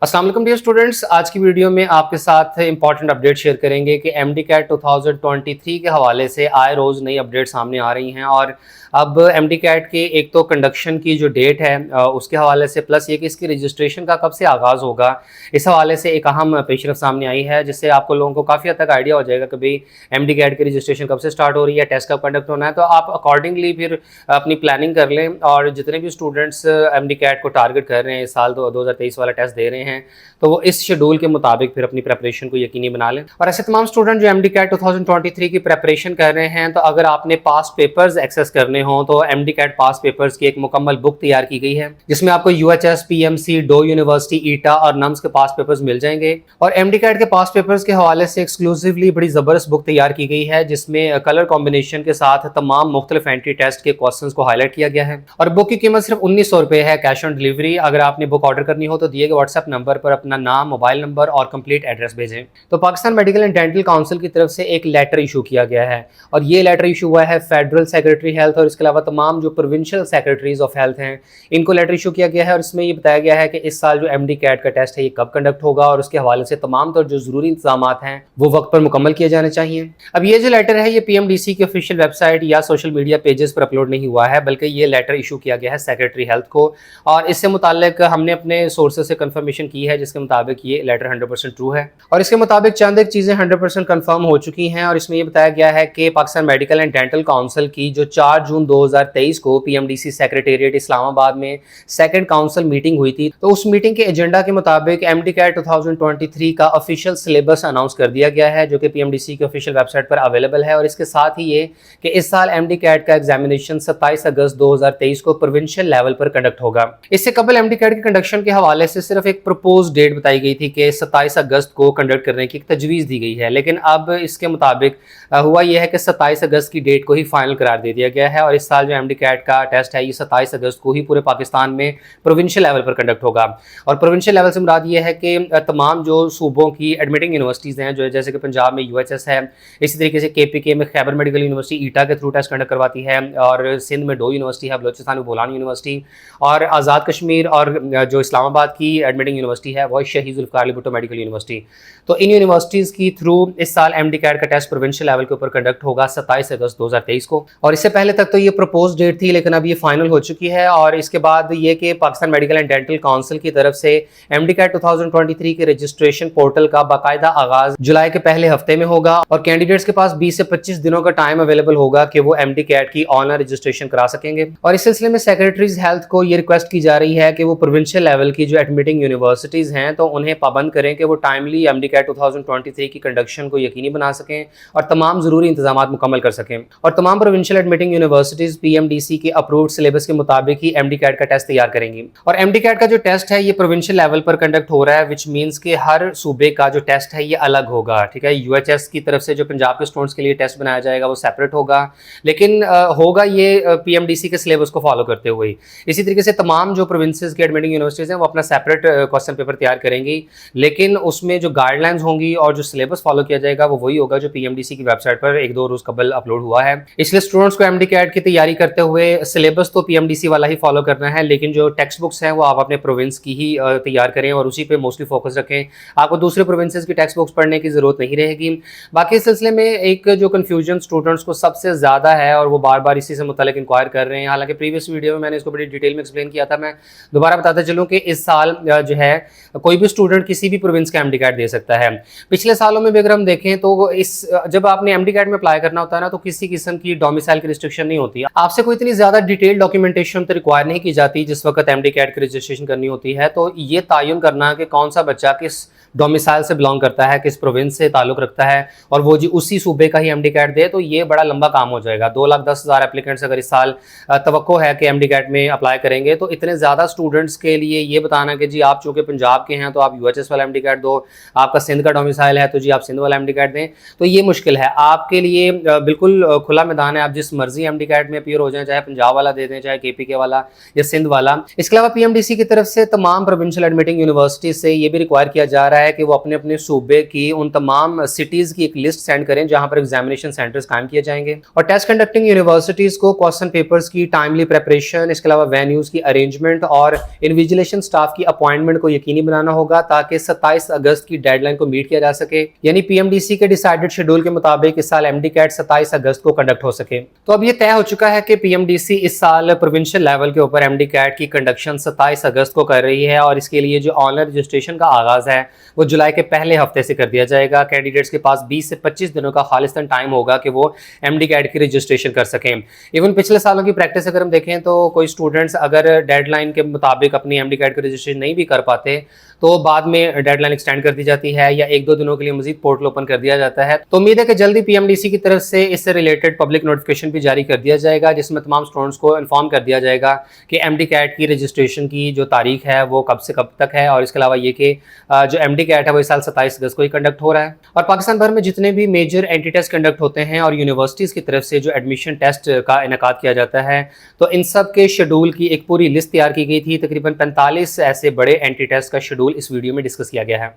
अस्सलाम वालेकुम dear students, आज की वीडियो में आपके साथ इंपॉर्टेंट अपडेट शेयर करेंगे कि एमडी कैट 2023 के हवाले से आए रोज़ नई अपडेट सामने आ रही हैं। और अब एमडी कैट के एक तो कंडक्शन की जो डेट है उसके हवाले से, प्लस ये कि इसकी रजिस्ट्रेशन का कब से आगाज़ होगा, इस हवाले से एक अहम पेशरफ सामने आई है, जिससे आपको लोगों को काफ़ी हद तक आइडिया हो जाएगा कि भाई एमडी कैट की रजिस्ट्रेशन कब से स्टार्ट हो रही है, टेस्ट कब कंडक्ट होना है। तो आप अकॉर्डिंगली फिर अपनी प्लानिंग कर लें। और जितने भी स्टूडेंट्स एमडी कैट को टारगेट कर रहे हैं, इस साल 2023 वाला टेस्ट दे रहे हैं, तो वो इस शेड्यूल के मुताबिक फिर अपनी प्रेपरेशन को यकीनी बना लें। और ऐसे तमाम स्टूडेंट जो एमडी कैट 2023 की प्रेपरेशन कर रहे हैं, तो अगर आपने पास्ट पेपर्स एक्सेस करने हो तो एमडी कैट पास्ट पेपर्स की एक मुकम्मल बुक तैयार की गई है, जिसमें आपको यूएचएस, पीएमसी, डो यूनिवर्सिटी, ईटा और नम्स के पास्ट पेपर्स मिल जाएंगे। और एमडी कैट के पास्ट पेपर्स के हवाले से एक्सक्लूसिवली बड़ी ज़बरदस्त बुक तैयार की गई है, जिसमें कलर कॉम्बिनेशन के साथ तमाम मुख्तलिफ एंट्री टेस्ट के क्वेश्चंस को हाईलाइट किया गया है। और बुक की कीमत सिर्फ 1900 रुपये है, कैश ऑन डिलीवरी। अगर आपने बुक ऑर्डर करनी हो तो दिए गए व्हाट्सएप नंबर पर अपना नाम, मोबाइल नंबर और कंप्लीट एड्रेस भेजें। तो Pakistan medical and dental council की तरफ से एक लेटर इशू किया गया है, और ये लेटर इशू हुआ है फेडरल सेक्रेटरी हेल्थ और इसके अलावा तमाम जो प्रोविंशियल सेक्रेटरीज ऑफ हेल्थ हैं, इनको लेटर इशू किया गया है। और इसमें ये बताया गया है कि इस साल जो एमडी कैट का टेस्ट है ये कब कंडक्ट होगा, और उसके हवाले से तमाम जो ज़रूरी इंतजाम हैं वो वक्त पर मुकम्मल किए जाने चाहिए। अब ये जो लेटर है ये पीएमडीसी की ऑफिशियल वेबसाइट या सोशल मीडिया पेजेस पर अपलोड नहीं हुआ है, बल्कि ये लेटर इशू किया गया है सेक्रेटरी हेल्थ को। और इससे मुताल्लिक हमने अपने सोर्सेज से कंफर्मेशन की है, जिसके मुताबिक ये लेटर 100% ट्रू है। और इसके मुताबिक चंद एक चीज़ें 100% कंफर्म हो चुकी हैं। और इसमें यह बताया गया है कि Pakistan medical and dental council की जो 4 जून 2023 को पीएमडीसी सेक्रेटेरिएट इस्लामाबाद में सेकंड काउंसिल मीटिंग हुई थी, तो उस मीटिंग के एजेंडा के मुताबिक एमडी कैट 2023 का ऑफिशियल सिलेबस अनाउंस कर दिया गया है, जो कि पीएमडीसी की ऑफिशियल वेबसाइट पर अवेलेबल है। और इसके साथ ही ये कि इस साल एमडी कैट का एग्जामिनेशन 27 अगस्त 2023 को प्रोविंशियल लेवल पर कंडक्ट होगा। इससे कबल एमडी कैट के कंडक्शन के हवाले से सिर्फ एक प्रपोज डेट बताई गई थी कि 27 अगस्त को कंडक्ट करने की एक तजवीज़ दी गई है, लेकिन अब इसके मुताबिक हुआ यह है कि 27 अगस्त की डेट को ही फाइनल करार दे दिया गया है। और इस साल जो एमडी कैट का टेस्ट है ये 27 अगस्त को ही पूरे पाकिस्तान में प्रोविंशियल लेवल पर कंडक्ट होगा। और प्रोविंशियल लेवल से मुराद ये है कि तमाम जो सूबों की एडमिटिंग यूनिवर्सिटीज़ हैं, जो जैसे कि पंजाब में यूएचएस है, इसी तरीके से केपीके में खैबर मेडिकल यूनिवर्सिटी ईटा के थ्रू टेस्ट कंडक्ट करवाती है, और सिंध में डो यूनिवर्सिटी है, बलोचिस्तान में बोलान यूनिवर्सिटी, और आज़ाद कश्मीर और जो इस्लामाबाद की एडमिटिंग यूनिवर्सिटी है वो शहीद जुल्फ़िकार अली भुट्टो मेडिकल यूनिवर्सिटी। तो इन यूनिवर्सिटीज़ की थ्रू इस साल एमडी कैट का टेस्ट प्रोविंशियल लेवल के ऊपर कंडक्ट होगा 27 अगस्त 2023 को। और इससे पहले तक तो ये प्रपोज डेट थी, लेकिन अब ये फाइनल हो चुकी है। और इसके बाद ये कि Pakistan medical and dental council की तरफ से एमडी कैट 2023 के रजिस्ट्रेशन पोर्टल का बाकायदा आगाज जुलाई के पहले हफ्ते में होगा, और कैंडिडेट्स के पास 20 से 25 दिनों का टाइम अवेलेबल होगा कि वो एमडी कैट की ऑनलाइन रजिस्ट्रेशन करा सकेंगे। और इस सिलसिले में सेक्रेटरीज हेल्थ को ये रिक्वेस्ट की जा रही है कि वो प्रोविंशियल लेवल की जो एडमिटिंग यूनिवर्सिटीज़ हैं तो उन्हें पाबंद करें कि वो टाइमली एमडी कैट 2023 की कंडक्शन को यकीनी बना सकें और तमाम ज़रूरी इंतजाम मुकम्मल कर सकें। और तमाम प्रोविंशियल एडमिटिंग यूनिवर्सिटीज़ पीएमडीसी के अप्रूव्ड सिलेबस के मुताबिक ही एमडी कैट का टेस्ट तैयार करेंगी। और एमडी कैट का जो टेस्ट है ये प्रोविंशियल लेवल पर कंडक्ट हो रहा है, विच मीन्स कि हर सूबे का जो टेस्ट है ये अलग होगा। ठीक है, यूएचएस की तरफ से जो पंजाब के स्टूडेंट्स के लिए टेस्ट बनाया जाएगा वो सेपरेट होगा, लेकिन होगा ये पीएमडीसी के सिलेबस को फॉलो करते हुए। इसी तरीके से तमाम जो प्रोविंसेस की एडमिटिंग यूनिवर्सिटीज़ हैं वो अपना सेपरेट क्वेश्चन पेपर तैयार करेंगी, लेकिन उसमें जो गाइडलाइंस होंगी और जो सिलेबस फॉलो किया जाएगा वो वही होगा जो पीएमडीसी की वेबसाइट पर 1-2 रोज कबल अपलोड हुआ है। इसलिए स्टूडेंट्स को एमडी कैट की तैयारी करते हुए सिलेबस तो पीएमडीसी वाला ही फॉलो करना है, लेकिन जो टेक्स्ट बुक्स हैं वो आप अपने प्रोविंस की ही तैयार करें और उसी पे मोस्टली फोकस रखें। आपको दूसरे प्रोविंसेस की टेक्स्ट बुक्स पढ़ने की जरूरत नहीं रहेगी। बाकी इस सिलसिले में एक जो कन्फ्यूजन स्टूडेंट्स को सबसे ज़्यादा है और वो बार बार इसी से मुताल्लिक इंक्वायर कर रहे हैं, हालांकि प्रीवियस वीडियो में मैंने इसको बड़ी डिटेल में एक्सप्लेन किया था, मैं दोबारा बताता चलूँ कि इस साल जो है कोई भी स्टूडेंट किसी भी प्रोविंस का एमडी कैट दे सकता है। पिछले सालों में भी अगर हम देखें तो जब आपने एमडी कैट में अप्लाई करना होता है ना, तो किसी किस्म की डोमिसाइल की रिस्ट्रिक्शन नहीं होती। आपसे कोई इतनी ज़्यादा डिटेल डॉक्यूमेंटेशन तो रिक्वायर नहीं की जाती जिस वक्त एमडी कैट की रजिस्ट्रेशन करनी होती है। तो ये तयन करना कि कौन सा बच्चा किस डोमिसाइल से बिलोंग करता है, किस प्रोविंस से ताल्लुक रखता है, और वो जी उसी सूबे का ही एमडी कैट दे, तो ये बड़ा लंबा काम हो जाएगा। 2,10,000 एप्लीकेंट्स अगर इस साल तवक्को है कि एमडी कैट में अप्लाई करेंगे, तो इतने ज़्यादा स्टूडेंट्स के लिए ये बताना कि जी आप चूँकि पंजाब के हैं तो आप यूएचएस वाला एमडी कैट दो, आपका सिंध का डोमिसाइल है तो जी आप सिंध वाला एमडी कैट दें, तो ये मुश्किल है। आपके लिए बिल्कुल खुला मैदान है, आप जिस मर्जी एमडी कैट में अपीयर हो जाएं, चाहे पंजाब वाला दे दें, चाहे केपीके वाला या सिंध वाला। इसके अलावा पीएमडीसी की तरफ से तमाम प्रोविंशियल एडमिटिंग यूनिवर्सिटी से ये भी रिक्वायर किया जा रहा है कि वो अपने अपने सूबे की उन तमाम सिटीज़ की एक लिस्ट सेंड करें जहां पर एग्जामिनेशन सेंटर्स कायम किए जाएंगे। और टेस्ट कंडक्टिंग यूनिवर्सिटीज़ को क्वेश्चन पेपर्स की टाइमली प्रेपरेशन, इसके अलावा वेन्यूज़ की अरेंजमेंट और इन्विजिलेशन स्टाफ की अपॉइंटमेंट को को यकीनी बनाना होगा ताकि 27 अगस्त की डेडलाइन को मीट किया जा सके। यानी पीएमडीसी के डिसाइडेड शेड्यूल के मुताबिक इस साल एमडीकैट 27 अगस्त को कंडक्ट हो सके। तो अब ये तय हो चुका है कि पीएमडीसी इस साल प्रोविंशियल लेवल के ऊपर एमडीकैट की कंडक्शन 27 अगस्त को कर रही है और इसके लिए जो ऑनलाइन रजिस्ट्रेशन का आगाज़ है वो जुलाई के पहले हफ्ते से कर दिया जाएगा। कैंडिडेट्स के पास 20 से 25 दिनों का खालिस्तान टाइम होगा कि वो एमडीकैट की रजिस्ट्रेशन कर सकें। इवन पिछले सालों की प्रैक्टिस अगर हम देखें तो कोई स्टूडेंट्स अगर डेडलाइन के मुताबिक अपनी एमडीकैट की रजिस्ट्रेशन नहीं भी कर पाते तो बाद में डेडलाइन एक्सटेंड कर दी जाती है या 1-2 दिनों के लिए मजीद पोर्टल ओपन कर दिया जाता है। तो उम्मीद है कि जल्दी पीएमडीसी की तरफ से इससे रिलेटेड पब्लिक नोटिफिकेशन भी जारी कर दिया जाएगा जिसमें तमाम स्टूडेंट्स को इन्फॉर्म कर दिया जाएगा कि एमडीकैट की रजिस्ट्रेशन की जो तारीख है वो कब से कब तक है। और इसके अलावा ये कि जो एमडीकैट है वो इस साल 27 अगस्त को ही कंडक्ट हो रहा है। और पाकिस्तान भर में जितने भी मेजर एंट्री टेस्ट कंडक्ट होते हैं और यूनिवर्सिटीज़ की तरफ से जो एडमिशन टेस्ट का इनेकाद किया जाता है तो इन सब के शेड्यूल की एक पूरी लिस्ट तैयार की गई थी। तकरीबन 45 ऐसे बड़े एंट्री टेस्ट का शेड्यूल इस वीडियो में डिस्कस किया गया है।